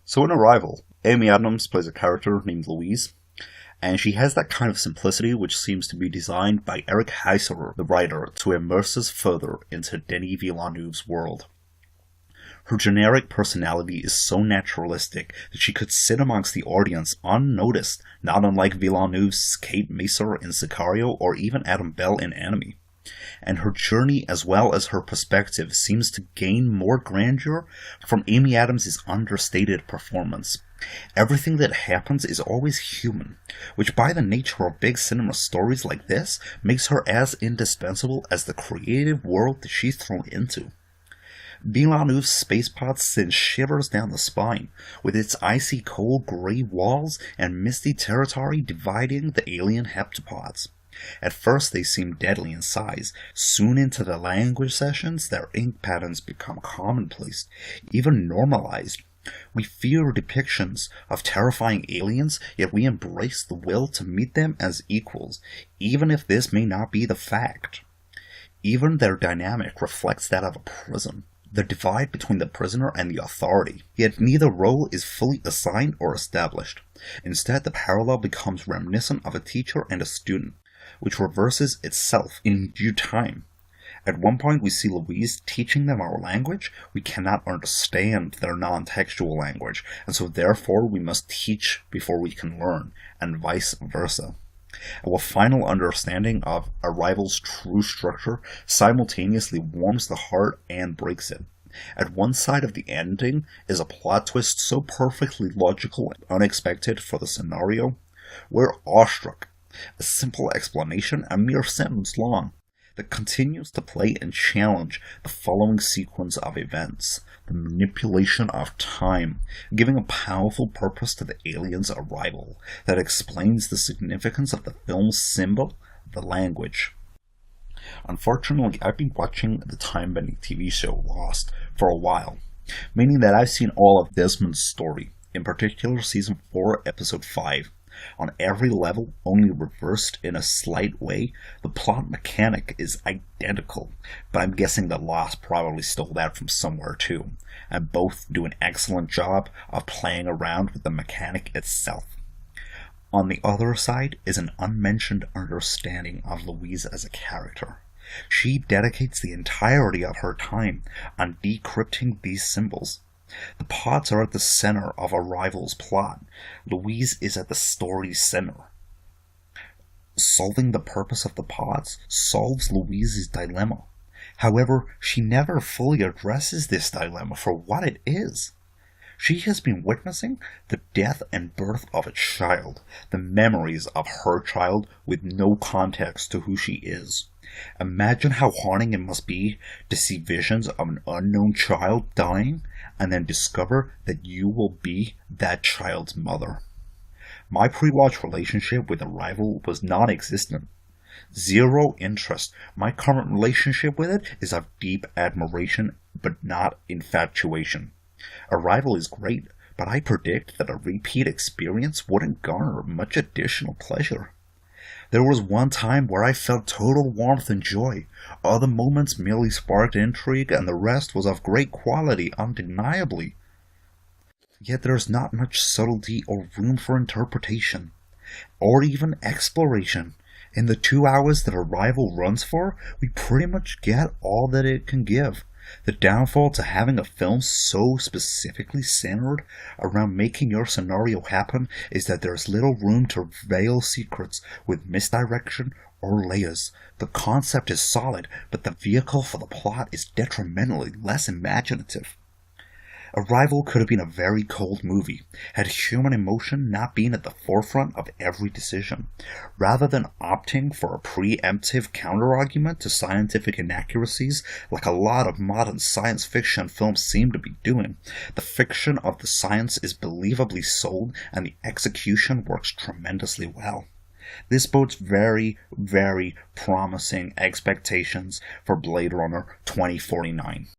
So in Arrival, Amy Adams plays a character named Louise, and she has that kind of simplicity which seems to be designed by Eric Heisserer, the writer, to immerse us further into Denis Villeneuve's world. Her generic personality is so naturalistic that she could sit amongst the audience unnoticed, not unlike Villeneuve's Kate Macer in Sicario or even Adam Bell in Enemy. And her journey as well as her perspective seems to gain more grandeur from Amy Adams' understated performance. Everything that happens is always human, which by the nature of big cinema stories like this makes her as indispensable as the creative world that she's thrown into. Villeneuve's spacepod sends shivers down the spine, with its icy cold grey walls and misty territory dividing the alien heptapods. At first they seem deadly in size. Soon into the language sessions, their ink patterns become commonplace, even normalized. We fear depictions of terrifying aliens, yet we embrace the will to meet them as equals, even if this may not be the fact. Even their dynamic reflects that of a prison. The divide between the prisoner and the authority, yet neither role is fully assigned or established. Instead, the parallel becomes reminiscent of a teacher and a student, which reverses itself in due time. At one point we see Louise teaching them our language. We cannot understand their non-textual language, and so therefore we must teach before we can learn, and vice versa. Our final understanding of Arrival's true structure simultaneously warms the heart and breaks it. At one side of the ending is a plot twist so perfectly logical and unexpected for the scenario. We're awestruck. A simple explanation, a mere sentence long, that continues to play and challenge the following sequence of events. The manipulation of time, giving a powerful purpose to the alien's arrival that explains the significance of the film's symbol, the language. Unfortunately, I've been watching the time-bending TV show Lost for a while, meaning that I've seen all of Desmond's story, in particular Season 4, Episode 5. On every level, only reversed in a slight way, the plot mechanic is identical, but I'm guessing that Lost probably stole that from somewhere too, and both do an excellent job of playing around with the mechanic itself. On the other side is an unmentioned understanding of Louise as a character. She dedicates the entirety of her time on decrypting these symbols. The pods are at the center of Arrival's plot. Louise is at the story's center. Solving the purpose of the pods solves Louise's dilemma. However, she never fully addresses this dilemma for what it is. She has been witnessing the death and birth of a child, the memories of her child with no context to who she is. Imagine how haunting it must be to see visions of an unknown child dying and then discover that you will be that child's mother. My pre-watch relationship with Arrival was non-existent. Zero interest. My current relationship with it is of deep admiration, but not infatuation. Arrival is great, but I predict that a repeat experience wouldn't garner much additional pleasure. There was one time where I felt total warmth and joy. Other moments merely sparked intrigue, and the rest was of great quality, undeniably. Yet there's not much subtlety or room for interpretation, or even exploration. In the 2 hours that Arrival runs for, we pretty much get all that it can give. The downfall to having a film so specifically centered around making your scenario happen is that there's little room to veil secrets with misdirection or layers. The concept is solid, but the vehicle for the plot is detrimentally less imaginative. Arrival could have been a very cold movie, had human emotion not been at the forefront of every decision. Rather than opting for a preemptive counterargument to scientific inaccuracies, like a lot of modern science fiction films seem to be doing, the fiction of the science is believably sold and the execution works tremendously well. This bodes very, very promising expectations for Blade Runner 2049.